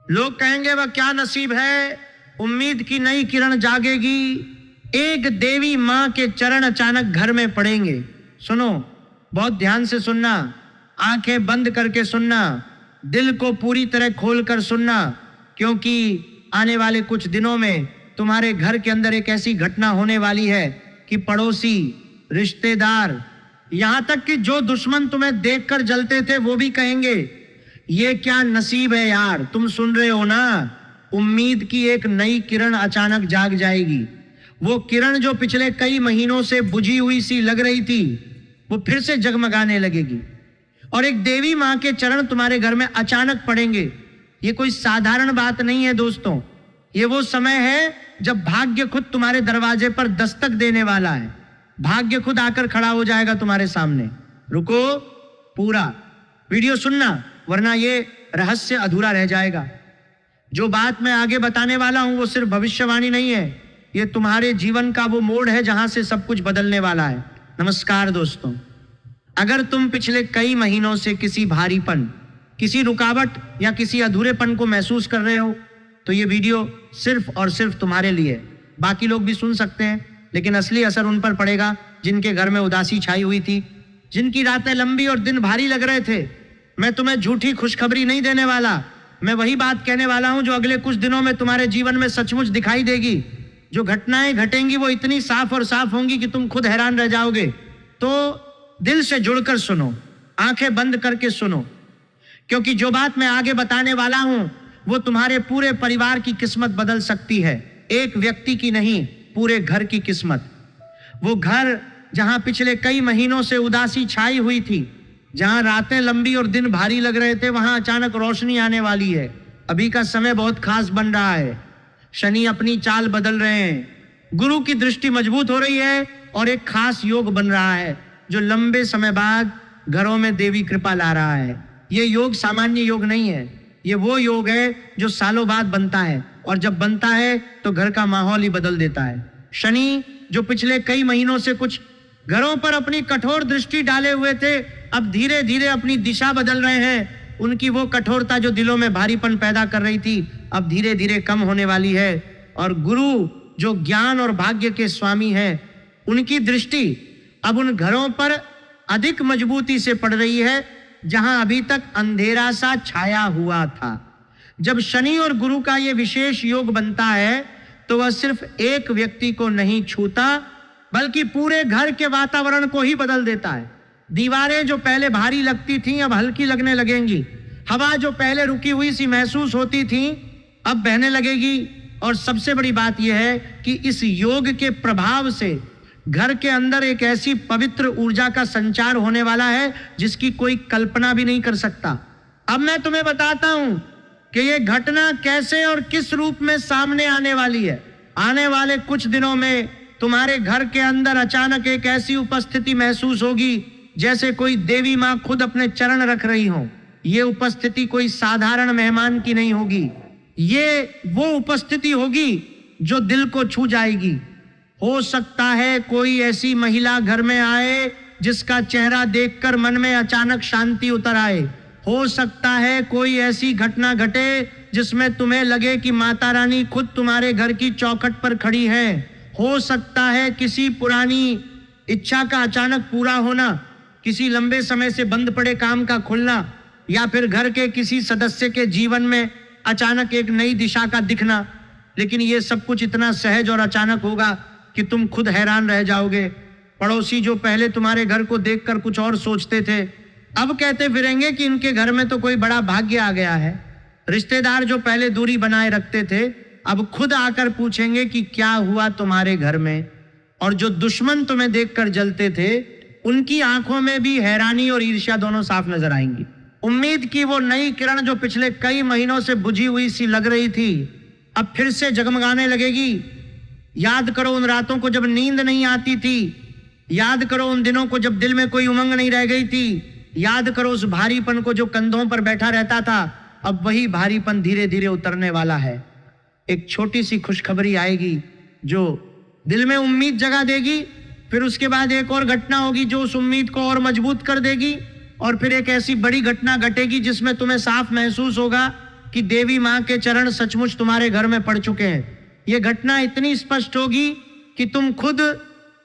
लोग कहेंगे वह क्या नसीब है, उम्मीद की नई किरण जागेगी, एक देवी मां के चरण अचानक घर में पड़ेंगे। सुनो, बहुत ध्यान से सुनना, आंखें बंद करके सुनना, दिल को पूरी तरह खोलकर सुनना, क्योंकि आने वाले कुछ दिनों में तुम्हारे घर के अंदर एक ऐसी घटना होने वाली है कि पड़ोसी, रिश्तेदार, यहां तक कि जो दुश्मन तुम्हें देखकर जलते थे वो भी कहेंगे ये क्या नसीब है यार। तुम सुन रहे हो ना, उम्मीद की एक नई किरण अचानक जाग जाएगी। वो किरण जो पिछले कई महीनों से बुझी हुई सी लग रही थी, वो फिर से जगमगाने लगेगी और एक देवी मां के चरण तुम्हारे घर में अचानक पड़ेंगे। ये कोई साधारण बात नहीं है दोस्तों, ये वो समय है जब भाग्य खुद तुम्हारे दरवाजे पर दस्तक देने वाला है। भाग्य खुद आकर खड़ा हो जाएगा तुम्हारे सामने। रुको, पूरा वीडियो सुनना, वरना ये रहस्य अधूरा रह जाएगा। जो बात मैं आगे बताने वाला हूं वो सिर्फ भविष्यवाणी नहीं है, ये तुम्हारे जीवन का वो मोड़ है जहां से सब कुछ बदलने वाला है। नमस्कार दोस्तों, अगर तुम पिछले कई महीनों से किसी भारीपन, किसी रुकावट या किसी अधूरेपन को महसूस कर रहे हो तो ये वीडियो सिर्फ और सिर्फ तुम्हारे लिए। बाकी लोग भी सुन सकते हैं, लेकिन असली असर उन पर पड़ेगा जिनके घर में उदासी छाई हुई थी, जिनकी रातें लंबी और दिन भारी लग रहे थे। मैं तुम्हें झूठी खुशखबरी नहीं देने वाला, मैं वही बात कहने वाला हूं जो अगले कुछ दिनों में तुम्हारे जीवन में सचमुच दिखाई देगी। जो घटनाएं घटेंगी वो इतनी साफ और साफ होंगी कि तुम खुद हैरान रह जाओगे। तो दिल से जुड़कर सुनो, आंखें बंद करके सुनो, क्योंकि जो बात मैं आगे बताने वाला हूं वो तुम्हारे पूरे परिवार की किस्मत बदल सकती है। एक व्यक्ति की नहीं, पूरे घर की किस्मत। वो घर जहां पिछले कई महीनों से उदासी छाई हुई थी, जहां रातें लंबी और दिन भारी लग रहे थे, वहां अचानक रोशनी आने वाली है। अभी का समय बहुत खास बन रहा है। शनि अपनी चाल बदल रहे हैं, गुरु की दृष्टि मजबूत हो रही है और एक खास योग बन रहा है जो लंबे समय बाद घरों में देवी कृपा ला रहा है। ये योग सामान्य योग नहीं है, ये वो योग है जो सालों बाद बनता है, और जब बनता है तो घर का माहौल ही बदल देता है। शनि जो पिछले कई महीनों से कुछ घरों पर अपनी कठोर दृष्टि डाले हुए थे, अब धीरे धीरे अपनी दिशा बदल रहे हैं। उनकी वो कठोरता जो दिलों में भारीपन पैदा कर रही थी, अब धीरे धीरे कम होने वाली है। और गुरु जो ज्ञान और भाग्य के स्वामी हैं, उनकी दृष्टि अब उन घरों पर अधिक मजबूती से पड़ रही है जहां अभी तक अंधेरा सा छाया हुआ था। जब शनि और गुरु का ये विशेष योग बनता है तो वह सिर्फ एक व्यक्ति को नहीं छूता, बल्कि पूरे घर के वातावरण को ही बदल देता है। दीवारें जो पहले भारी लगती थीं अब हल्की लगने लगेंगी। हवा जो पहले रुकी हुई सी महसूस होती थी अब बहने लगेगी। और सबसे बड़ी बात यह है कि इस योग के प्रभाव से घर के अंदर एक ऐसी पवित्र ऊर्जा का संचार होने वाला है जिसकी कोई कल्पना भी नहीं कर सकता। अब मैं तुम्हें बताता हूं कि यह घटना कैसे और किस रूप में सामने आने वाली है। आने वाले कुछ दिनों में तुम्हारे घर के अंदर अचानक एक ऐसी उपस्थिति महसूस होगी जैसे कोई देवी मां खुद अपने चरण रख रही हो। ये उपस्थिति कोई साधारण मेहमान की नहीं होगी, ये वो उपस्थिति होगी जो दिल को छू जाएगी। हो सकता है कोई ऐसी महिला घर में आए जिसका चेहरा देखकर मन में अचानक शांति उतर आए। हो सकता है कोई ऐसी घटना घटे जिसमें तुम्हें लगे कि माता रानी खुद तुम्हारे घर की चौखट पर खड़ी है। हो सकता है किसी पुरानी इच्छा का अचानक पूरा होना, किसी लंबे समय से बंद पड़े काम का खुलना, या फिर घर के किसी सदस्य के जीवन में अचानक एक नई दिशा का दिखना। लेकिन ये सब कुछ इतना सहज और अचानक होगा कि तुम खुद हैरान रह जाओगे। पड़ोसी जो पहले तुम्हारे घर को देखकर कुछ और सोचते थे, अब कहते फिरेंगे कि इनके घर में तो कोई बड़ा भाग्य आ गया है। रिश्तेदार जो पहले दूरी बनाए रखते थे, अब खुद आकर पूछेंगे कि क्या हुआ तुम्हारे घर में। और जो दुश्मन तुम्हें देखकर जलते थे, उनकी आंखों में भी हैरानी और ईर्ष्या दोनों साफ नजर आएंगी। उम्मीद की वो नई किरण जो पिछले कई महीनों से बुझी हुई सी लग रही थी, अब फिर से जगमगाने लगेगी। याद करो उन रातों को जब नींद नहीं आती थी, याद करो उन दिनों को जब दिल में कोई उमंग नहीं रह गई थी, याद करो उस भारीपन को जो कंधों पर बैठा रहता था। अब वही भारीपन धीरे धीरे उतरने वाला है। एक छोटी सी खुशखबरी आएगी जो दिल में उम्मीद जगा देगी। फिर उसके बाद एक और घटना होगी जो उस उम्मीद को और मजबूत कर देगी, और फिर एक ऐसी बड़ी घटना घटेगी जिसमें तुम्हें साफ महसूस होगा कि देवी माँ के चरण सचमुच तुम्हारे घर में पड़ चुके हैं। ये घटना इतनी स्पष्ट होगी कि तुम खुद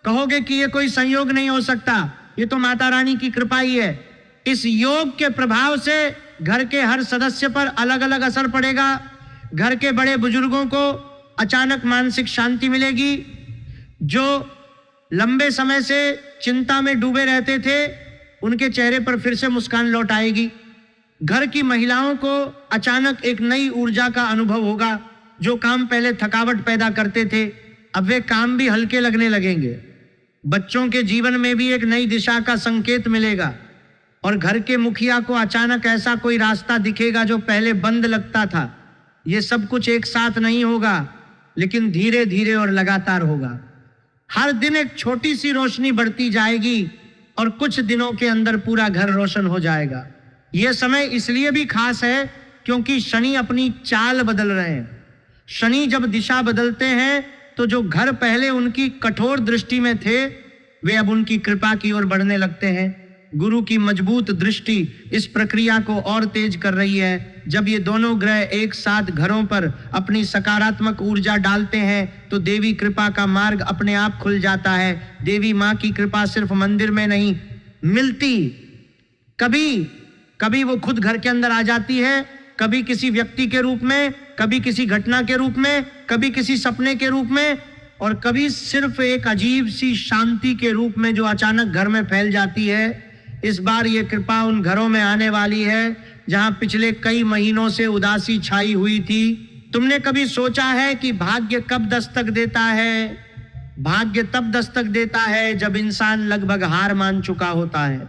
कहोगे कि ये कोई संयोग नहीं हो सकता, ये तो माता रानी की कृपा ही है। इस योग के प्रभाव से घर के हर सदस्य पर अलग अलग असर पड़ेगा। घर के बड़े बुजुर्गों को अचानक मानसिक शांति मिलेगी। जो लंबे समय से चिंता में डूबे रहते थे, उनके चेहरे पर फिर से मुस्कान लौट आएगी। घर की महिलाओं को अचानक एक नई ऊर्जा का अनुभव होगा। जो काम पहले थकावट पैदा करते थे, अब वे काम भी हल्के लगने लगेंगे। बच्चों के जीवन में भी एक नई दिशा का संकेत मिलेगा और घर के मुखिया को अचानक ऐसा कोई रास्ता दिखेगा जो पहले बंद लगता था। ये सब कुछ एक साथ नहीं होगा, लेकिन धीरे धीरे और लगातार होगा। हर दिन एक छोटी सी रोशनी बढ़ती जाएगी और कुछ दिनों के अंदर पूरा घर रोशन हो जाएगा। यह समय इसलिए भी खास है क्योंकि शनि अपनी चाल बदल रहे हैं। शनि जब दिशा बदलते हैं तो जो घर पहले उनकी कठोर दृष्टि में थे, वे अब उनकी कृपा की ओर बढ़ने लगते हैं। गुरु की मजबूत दृष्टि इस प्रक्रिया को और तेज कर रही है। जब ये दोनों ग्रह एक साथ घरों पर अपनी सकारात्मक ऊर्जा डालते हैं तो देवी कृपा का मार्ग अपने आप खुल जाता है। देवी माँ की कृपा सिर्फ मंदिर में नहीं मिलती, कभी कभी वो खुद घर के अंदर आ जाती है, कभी किसी व्यक्ति के रूप में, कभी किसी घटना के रूप में, कभी किसी सपने के रूप में, और कभी सिर्फ एक अजीब सी शांति के रूप में जो अचानक घर में फैल जाती है। इस बार ये कृपा उन घरों में आने वाली है जहां पिछले कई महीनों से उदासी छाई हुई थी। तुमने कभी सोचा है कि भाग्य कब दस्तक देता है? भाग्य तब दस्तक देता है जब इंसान लगभग हार मान चुका होता है,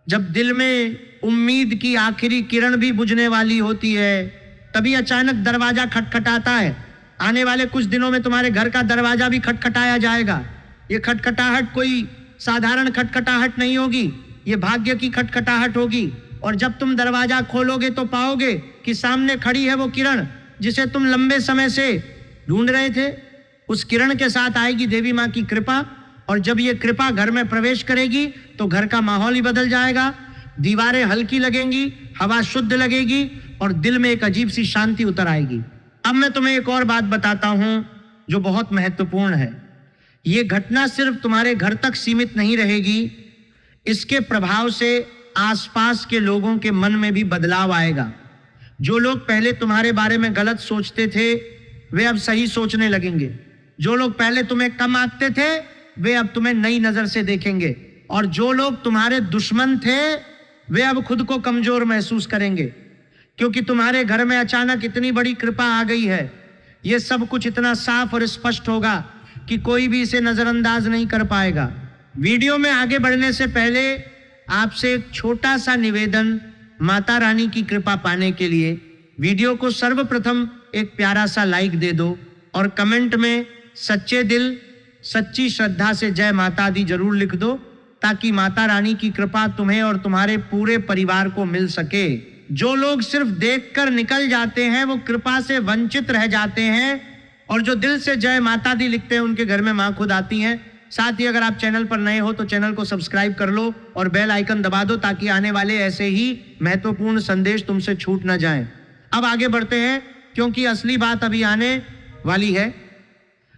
जब दिल में उम्मीद की आखिरी किरण भी बुझने वाली होती है। तभी अचानक दरवाजा खटखटाता है। आने वाले कुछ दिनों में तुम्हारे घर का दरवाजा भी खटखटाया जाएगा। ये खटखटाहट कोई साधारण खटखटाहट नहीं होगी, ये भाग्य की खटखटाहट होगी। और जब तुम दरवाजा खोलोगे तो पाओगे कि सामने खड़ी है वो किरण जिसे तुम लंबे समय से ढूंढ रहे थे। उस किरण के साथ आएगी देवी माँ की कृपा, और जब ये कृपा घर में प्रवेश करेगी तो घर का माहौल ही बदल जाएगा। दीवारें हल्की लगेंगी, हवा शुद्ध लगेगी और दिल में एक अजीब सी शांति उतर आएगी। अब मैं तुम्हें एक और बात बताता हूं जो बहुत महत्वपूर्ण है। ये घटना सिर्फ तुम्हारे घर तक सीमित नहीं रहेगी, इसके प्रभाव से आसपास के लोगों के मन में भी बदलाव आएगा। जो लोग पहले तुम्हारे बारे में गलत सोचते थे, वे अब सही सोचने लगेंगे। जो लोग पहले तुम्हें कम आंकते थे, वे अब तुम्हें नई नजर से देखेंगे। और जो लोग तुम्हारे दुश्मन थे, वे अब खुद को कमजोर महसूस करेंगे, क्योंकि तुम्हारे घर में अचानक इतनी बड़ी कृपा आ गई है। यह सब कुछ इतना साफ और स्पष्ट होगा कि कोई भी इसे नजरअंदाज नहीं कर पाएगा। वीडियो में आगे बढ़ने से पहले आपसे एक छोटा सा निवेदन। माता रानी की कृपा पाने के लिए वीडियो को सर्वप्रथम एक प्यारा सा लाइक दे दो और कमेंट में सच्चे दिल सच्ची श्रद्धा से जय माता दी जरूर लिख दो, ताकि माता रानी की कृपा तुम्हें और तुम्हारे पूरे परिवार को मिल सके। जो लोग सिर्फ देखकर निकल जाते हैं वो कृपा से वंचित रह जाते हैं, और जो दिल से जय माता दी लिखते हैं उनके घर में माँ खुद आती हैं। साथ ही अगर आप चैनल पर नए हो तो चैनल को सब्सक्राइब कर लो और बेल आइकन दबा दो, ताकि आने वाले ऐसे ही महत्वपूर्ण संदेश तुमसे छूट ना जाएं। अब आगे बढ़ते हैं, क्योंकि असली बात अभी आने वाली है।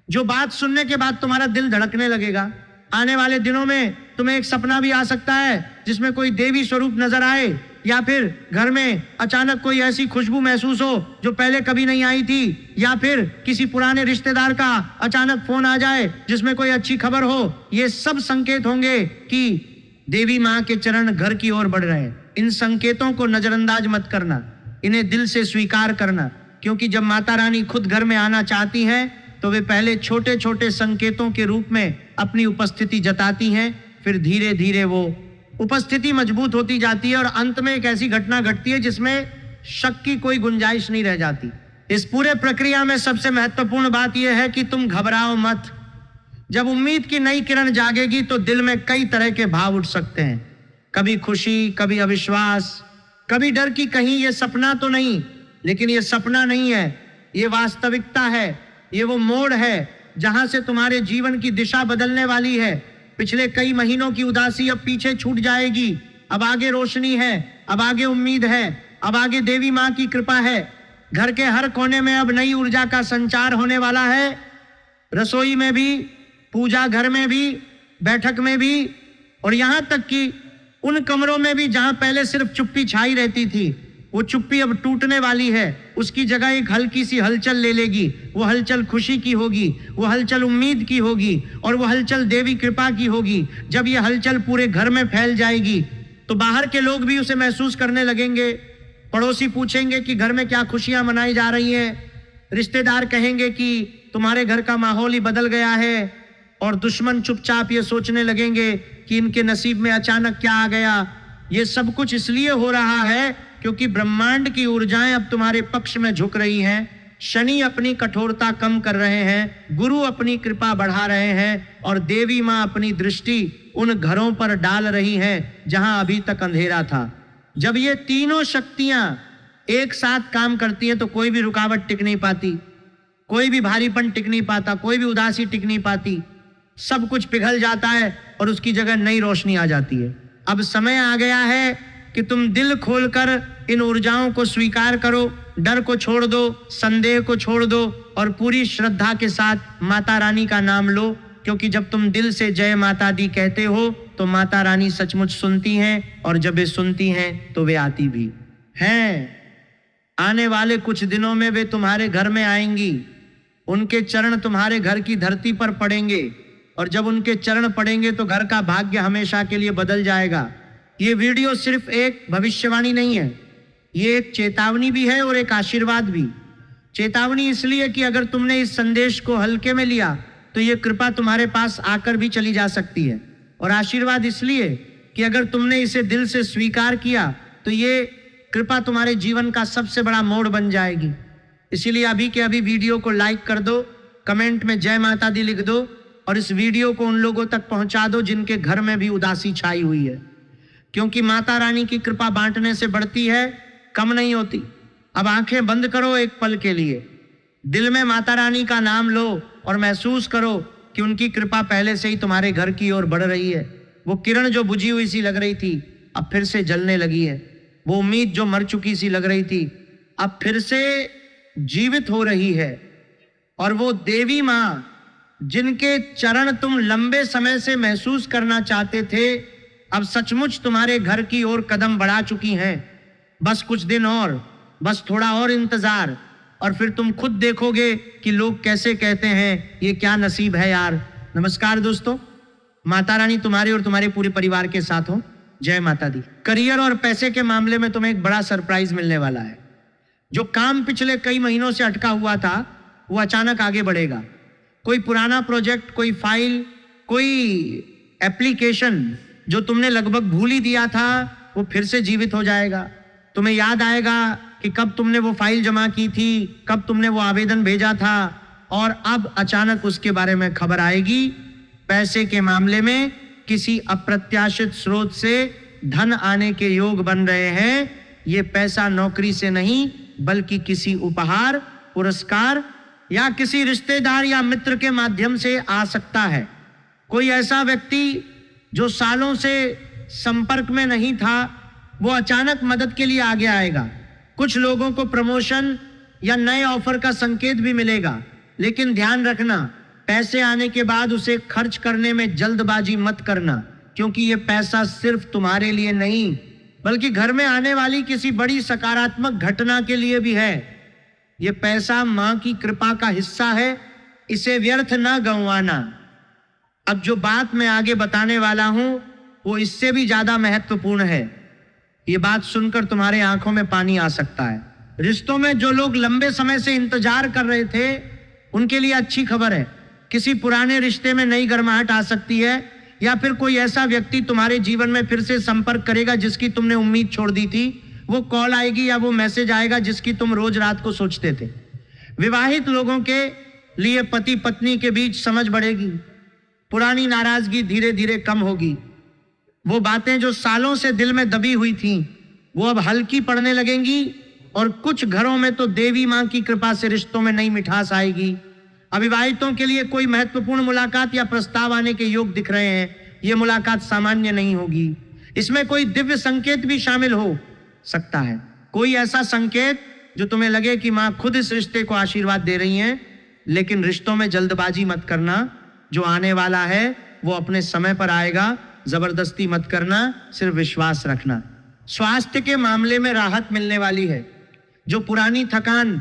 जो बात सुनने के बाद तुम्हारा दिल धड़कने लगेगा। आने वाले दिनों में तुम्हें एक सपना भी आ सकता है जिसमें कोई देवी स्वरूप नजर आए, या फिर घर में अचानक कोई ऐसी खुशबू महसूस हो जो पहले कभी नहीं आई थी, या फिर किसी पुराने रिश्तेदार का अचानक फोन आ जाए जिसमें कोई अच्छी खबर हो। ये सब संकेत होंगे कि देवी माँ के चरण घर की ओर बढ़ रहे हैं। इन संकेतों को नजरअंदाज मत करना, इन्हें दिल से स्वीकार करना, क्योंकि जब माता रानी खुद घर में आना चाहती हैं तो वे पहले छोटे छोटे संकेतों के रूप में अपनी उपस्थिति जताती हैं, फिर धीरे धीरे वो उपस्थिति मजबूत होती जाती है और अंत में एक ऐसी घटना घटती है जिसमें शक की कोई गुंजाइश नहीं रह जाती। इस पूरे प्रक्रिया में सबसे महत्वपूर्ण बात यह है कि तुम घबराओ मत। जब उम्मीद की नई किरण जागेगी तो दिल में कई तरह के भाव उठ सकते हैं, कभी खुशी, कभी अविश्वास, कभी डर कि कहीं ये सपना तो नहीं। लेकिन ये सपना नहीं है, ये वास्तविकता है। ये वो मोड़ है जहां से तुम्हारे जीवन की दिशा बदलने वाली है। पिछले कई महीनों की उदासी अब पीछे छूट जाएगी। अब आगे रोशनी है, अब आगे उम्मीद है, अब आगे देवी माँ की कृपा है। घर के हर कोने में अब नई ऊर्जा का संचार होने वाला है। रसोई में भी, पूजा घर में भी, बैठक में भी, और यहां तक कि उन कमरों में भी जहां पहले सिर्फ चुप्पी छाई रहती थी, वो चुप्पी अब टूटने वाली है। उसकी जगह एक हल्की सी हलचल ले लेगी। वो हलचल खुशी की होगी, वो हलचल उम्मीद की होगी, और वो हलचल देवी कृपा की होगी। जब ये हलचल पूरे घर में फैल जाएगी तो बाहर के लोग भी उसे महसूस करने लगेंगे। पड़ोसी पूछेंगे कि घर में क्या खुशियां मनाई जा रही हैं। रिश्तेदार कहेंगे कि तुम्हारे घर का माहौल ही बदल गया है। और दुश्मन चुपचाप ये सोचने लगेंगे कि इनके नसीब में अचानक क्या आ गया। ये सब कुछ इसलिए हो रहा है क्योंकि ब्रह्मांड की ऊर्जाएं अब तुम्हारे पक्ष में झुक रही हैं। शनि अपनी कठोरता कम कर रहे हैं, गुरु अपनी कृपा बढ़ा रहे हैं, और देवी मां अपनी दृष्टि उन घरों पर डाल रही हैं जहां अभी तक अंधेरा था। जब ये तीनों शक्तियां एक साथ काम करती हैं तो कोई भी रुकावट टिक नहीं पाती, कोई भी भारीपन टिक नहीं पाता, कोई भी उदासी टिक नहीं पाती। सब कुछ पिघल जाता है और उसकी जगह नई रोशनी आ जाती है। अब समय आ गया है कि तुम दिल खोलकर इन ऊर्जाओं को स्वीकार करो। डर को छोड़ दो, संदेह को छोड़ दो, और पूरी श्रद्धा के साथ माता रानी का नाम लो। क्योंकि जब तुम दिल से जय माता दी कहते हो तो माता रानी सचमुच सुनती हैं, और जब वे सुनती हैं तो वे आती भी हैं। आने वाले कुछ दिनों में वे तुम्हारे घर में आएंगी। उनके चरण तुम्हारे घर की धरती पर पड़ेंगे, और जब उनके चरण पड़ेंगे तो घर का भाग्य हमेशा के लिए बदल जाएगा। ये वीडियो सिर्फ एक भविष्यवाणी नहीं है, ये एक चेतावनी भी है और एक आशीर्वाद भी। चेतावनी इसलिए कि अगर तुमने इस संदेश को हल्के में लिया तो ये कृपा तुम्हारे पास आकर भी चली जा सकती है, और आशीर्वाद इसलिए कि अगर तुमने इसे दिल से स्वीकार किया तो ये कृपा तुम्हारे जीवन का सबसे बड़ा मोड़ बन जाएगी। इसीलिए अभी के अभी वीडियो को लाइक कर दो, कमेंट में जय माता दी लिख दो, और इस वीडियो को उन लोगों तक पहुंचा दो जिनके घर में भी उदासी छाई हुई है। क्योंकि माता रानी की कृपा बांटने से बढ़ती है, कम नहीं होती। अब आंखें बंद करो एक पल के लिए, दिल में माता रानी का नाम लो और महसूस करो कि उनकी कृपा पहले से ही तुम्हारे घर की ओर बढ़ रही है। वो किरण जो बुझी हुई सी लग रही थी अब फिर से जलने लगी है। वो उम्मीद जो मर चुकी सी लग रही थी अब फिर से जीवित हो रही है। और वो देवी माँ जिनके चरण तुम लंबे समय से महसूस करना चाहते थे, अब सचमुच तुम्हारे घर की ओर कदम बढ़ा चुकी हैं। बस कुछ दिन और, बस थोड़ा और इंतजार, और फिर तुम खुद देखोगे कि लोग कैसे कहते हैं ये क्या नसीब है यार। नमस्कार दोस्तों, माता रानी तुम्हारे और तुम्हारे पूरे परिवार के साथ हो। जय माता दी। करियर और पैसे के मामले में तुम्हें एक बड़ा सरप्राइज मिलने वाला है। जो काम पिछले कई महीनों से अटका हुआ था वो अचानक आगे बढ़ेगा। कोई पुराना प्रोजेक्ट, कोई फाइल, कोई एप्लीकेशन जो तुमने लगभग भूल ही दिया था वो फिर से जीवित हो जाएगा। तुम्हें याद आएगा कि कब तुमने वो फाइल जमा की थी, कब तुमने वो आवेदन भेजा था, और अब अचानक उसके बारे में खबर आएगी। पैसे के मामले में किसी अप्रत्याशित स्रोत से धन आने के योग बन रहे हैं। ये पैसा नौकरी से नहीं बल्कि किसी उपहार, पुरस्कार या किसी रिश्तेदार या मित्र के माध्यम से आ सकता है। कोई ऐसा व्यक्ति जो सालों से संपर्क में नहीं था वो अचानक मदद के लिए आगे आएगा। कुछ लोगों को प्रमोशन या नए ऑफर का संकेत भी मिलेगा, लेकिन ध्यान रखना पैसे आने के बाद उसे खर्च करने में जल्दबाजी मत करना, क्योंकि ये पैसा सिर्फ तुम्हारे लिए नहीं बल्कि घर में आने वाली किसी बड़ी सकारात्मक घटना के लिए भी है। ये पैसा मां की कृपा का हिस्सा है, इसे व्यर्थ ना गंवाना। अब जो बात मैं आगे बताने वाला हूं वो इससे भी ज्यादा महत्वपूर्ण है। ये बात सुनकर तुम्हारे आंखों में पानी आ सकता है। रिश्तों में जो लोग लंबे समय से इंतजार कर रहे थे उनके लिए अच्छी खबर है। किसी पुराने रिश्ते में नई गर्माहट आ सकती है, या फिर कोई ऐसा व्यक्ति तुम्हारे जीवन में फिर से संपर्क करेगा जिसकी तुमने उम्मीद छोड़ दी थी। वो कॉल आएगी या वो मैसेज आएगा जिसकी तुम रोज रात को सोचते थे। विवाहित लोगों के लिए पति पत्नी के बीच समझ बढ़ेगी, पुरानी नाराजगी धीरे धीरे कम होगी। वो बातें जो सालों से दिल में दबी हुई थी वो अब हल्की पड़ने लगेंगी, और कुछ घरों में तो देवी मां की कृपा से रिश्तों में नई मिठास आएगी। अविवाहितों के लिए कोई महत्वपूर्ण मुलाकात या प्रस्ताव आने के योग दिख रहे हैं। ये मुलाकात सामान्य नहीं होगी, इसमें कोई दिव्य संकेत भी शामिल हो सकता है। कोई ऐसा संकेत जो तुम्हें लगे कि माँ खुद इस रिश्ते को आशीर्वाद दे रही हैं, लेकिन रिश्तों में जल्दबाजी मत करना। जो आने वाला है वो अपने समय पर आएगा, जबरदस्ती मत करना, सिर्फ विश्वास रखना। स्वास्थ्य के मामले में राहत मिलने वाली है। जो पुरानी थकान,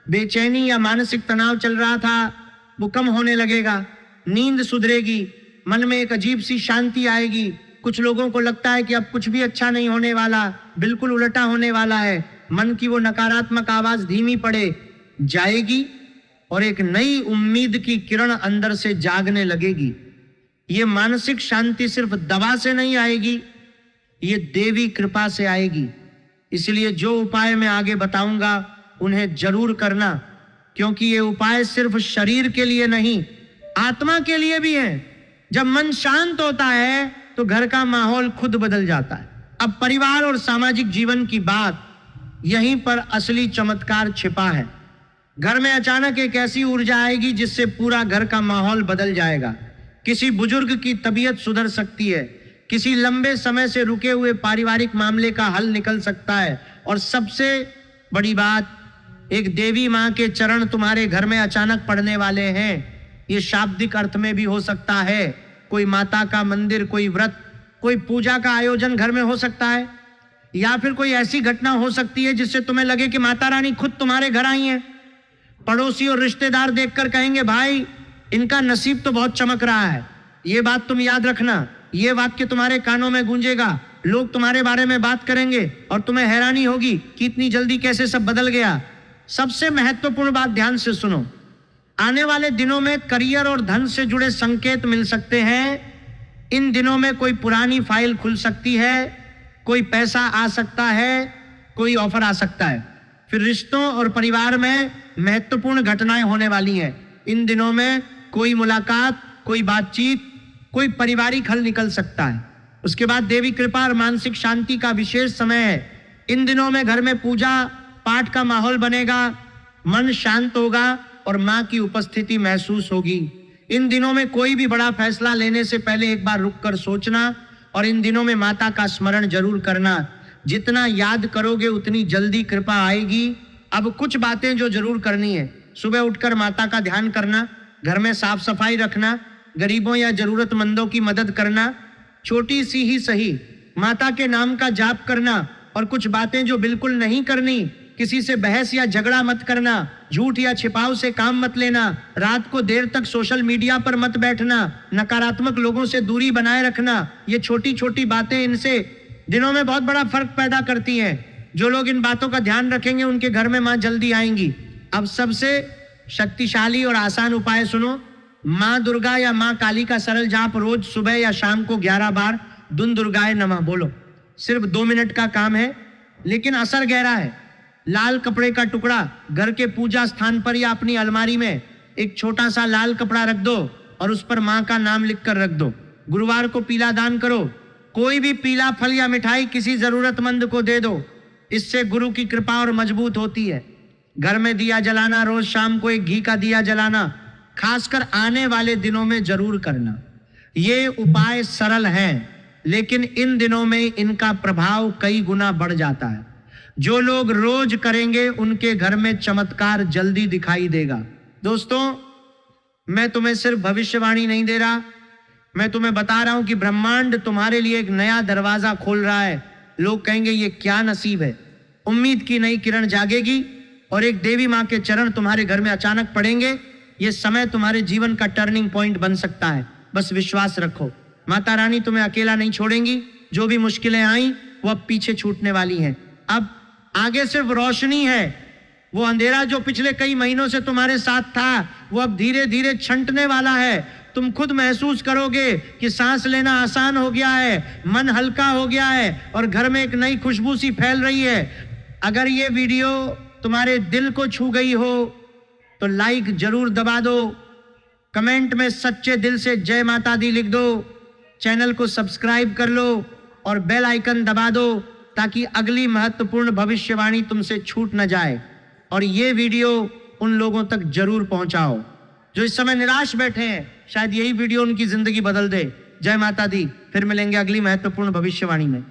बेचैनी या मानसिक तनाव चल रहा था वो कम होने लगेगा। नींद सुधरेगी, मन में एक अजीब सी शांति आएगी। कुछ लोगों को लगता है कि अब कुछ भी अच्छा नहीं होने वाला, बिल्कुल उल्टा होने वाला है। मन की वो नकारात्मक आवाज धीमी पड़े जाएगी और एक नई उम्मीद की किरण अंदर से जागने लगेगी। ये मानसिक शांति सिर्फ दवा से नहीं आएगी, ये देवी कृपा से आएगी। इसलिए जो उपाय मैं आगे बताऊंगा उन्हें जरूर करना, क्योंकि ये उपाय सिर्फ शरीर के लिए नहीं, आत्मा के लिए भी है। जब मन शांत होता है तो घर का माहौल खुद बदल जाता है। अब परिवार और सामाजिक जीवन की बात, यहीं पर असली चमत्कार छिपा है। घर में अचानक एक ऐसी ऊर्जा आएगी जिससे पूरा घर का माहौल बदल जाएगा। किसी बुजुर्ग की तबीयत सुधर सकती है, किसी लंबे समय से रुके हुए पारिवारिक मामले का हल निकल सकता है, और सबसे बड़ी बात, एक देवी मां के चरण तुम्हारे घर में अचानक पड़ने वाले हैं। ये शाब्दिक अर्थ में भी हो सकता है। कोई माता का मंदिर, कोई व्रत, कोई पूजा का आयोजन घर में हो सकता है, या फिर कोई ऐसी घटना हो सकती है जिससे तुम्हें लगे कि माता रानी खुद तुम्हारे घर आई हैं। पड़ोसी और रिश्तेदार देखकर कहेंगे, भाई इनका नसीब तो बहुत चमक रहा है। ये बात तुम याद रखना, ये वाक्य तुम्हारे कानों में गूंजेगा। लोग तुम्हारे बारे में बात करेंगे और तुम्हें हैरानी होगी कि इतनी जल्दी कैसे सब बदल गया। सबसे महत्वपूर्ण बात ध्यान से सुनो, आने वाले दिनों में करियर और धन से जुड़े संकेत मिल सकते हैं। इन दिनों में कोई पुरानी फाइल खुल सकती है, कोई पैसा आ सकता है, कोई ऑफर आ सकता है। फिर रिश्तों और परिवार में महत्वपूर्ण घटनाएं होने वाली हैं। इन दिनों में कोई मुलाकात, कोई बातचीत, कोई पारिवारिक हल निकल सकता है। उसके बाद देवी कृपा और मानसिक शांति का विशेष समय है। इन दिनों में घर में पूजा पाठ का माहौल बनेगा, मन शांत होगा और माँ की उपस्थिति महसूस होगी। इन दिनों में कोई भी बड़ा फैसला लेने से पहले एक बार रुककर सोचना, और इन दिनों में माता का स्मरण जरूर करना। जितना याद करोगे उतनी जल्दी कृपा आएगी। अब कुछ बातें जो जरूर करनी है, सुबह उठकर माता का ध्यान करना, घर में साफ सफाई रखना, गरीबों या जरूरतमंदों की मदद करना, छोटी सी ही सही माता के नाम का जाप करना। और कुछ बातें जो बिल्कुल नहीं करनी, किसी से बहस या झगड़ा मत करना, झूठ या छिपाव से काम मत लेना, रात को देर तक सोशल मीडिया पर मत बैठना, नकारात्मक लोगों से दूरी बनाए रखना। ये छोटी छोटी बातें इनसे दिनों में बहुत बड़ा फर्क पैदा करती हैं। जो लोग इन बातों का ध्यान रखेंगे उनके घर में माँ जल्दी आएंगी। अब सबसे शक्तिशाली और आसान उपाय सुनो। माँ दुर्गा या माँ काली का सरल जाप रोज सुबह या शाम को 11 बार दुन दुर्गाए नमः बोलो। सिर्फ 2 मिनट का काम है, लेकिन असर गहरा है। लाल कपड़े का टुकड़ा घर के पूजा स्थान पर या अपनी अलमारी में एक छोटा सा लाल कपड़ा रख दो और उस पर माँ का नाम लिखकर रख दो। गुरुवार को पीला दान करो। कोई भी पीला फल या मिठाई किसी जरूरतमंद को दे दो। इससे गुरु की कृपा और मजबूत होती है। घर में दिया जलाना, रोज शाम को एक घी का दिया जलाना, खासकर आने वाले दिनों में जरूर करना। ये उपाय सरल हैं, लेकिन इन दिनों में इनका प्रभाव कई गुना बढ़ जाता है। जो लोग रोज करेंगे उनके घर में चमत्कार जल्दी दिखाई देगा। दोस्तों, मैं तुम्हें सिर्फ भविष्यवाणी नहीं दे रहा, मैं तुम्हें बता रहा हूं कि ब्रह्मांड तुम्हारे लिए एक नया दरवाजा खोल रहा है। लोग कहेंगे ये क्या नसीब है। उम्मीद की नई किरण जागेगी और एक देवी माँ के चरण तुम्हारे घर में अचानक पड़ेंगे। ये समय तुम्हारे जीवन का टर्निंग पॉइंट बन सकता है। बस विश्वास रखो, माता रानी तुम्हें अकेला नहीं छोड़ेंगी। जो भी मुश्किलें आई वो अब पीछे छूटने वाली हैं। अब आगे सिर्फ रोशनी है। वो अंधेरा जो पिछले कई महीनों से तुम्हारे साथ था वो अब धीरे धीरे छंटने वाला है। तुम खुद महसूस करोगे कि सांस लेना आसान हो गया है, मन हल्का हो गया है और घर में एक नई खुशबू सी फैल रही है। अगर ये वीडियो तुम्हारे दिल को छू गई हो तो लाइक जरूर दबा दो, कमेंट में सच्चे दिल से जय माता दी लिख दो, चैनल को सब्सक्राइब कर लो और बेल आइकन दबा दो ताकि अगली महत्वपूर्ण भविष्यवाणी तुमसे छूट न जाए। और ये वीडियो उन लोगों तक जरूर पहुंचाओ जो इस समय निराश बैठे हैं। शायद यही वीडियो उनकी जिंदगी बदल दे। जय माता दी। फिर मिलेंगे अगली महत्वपूर्ण भविष्यवाणी में।